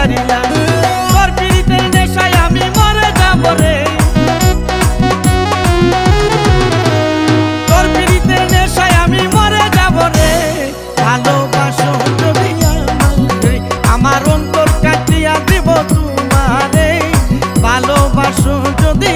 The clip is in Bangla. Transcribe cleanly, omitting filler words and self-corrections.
পারি না। তোর পিরিতের নেশায় আমি মরে যাব রে, তোর পিরিতের নেশায় আমি মরে যাব রে। ভালোবাসো যদি আমারে, আমার অন্তর কাটিয়া দিব তোমারে। ভালোবাসো যদি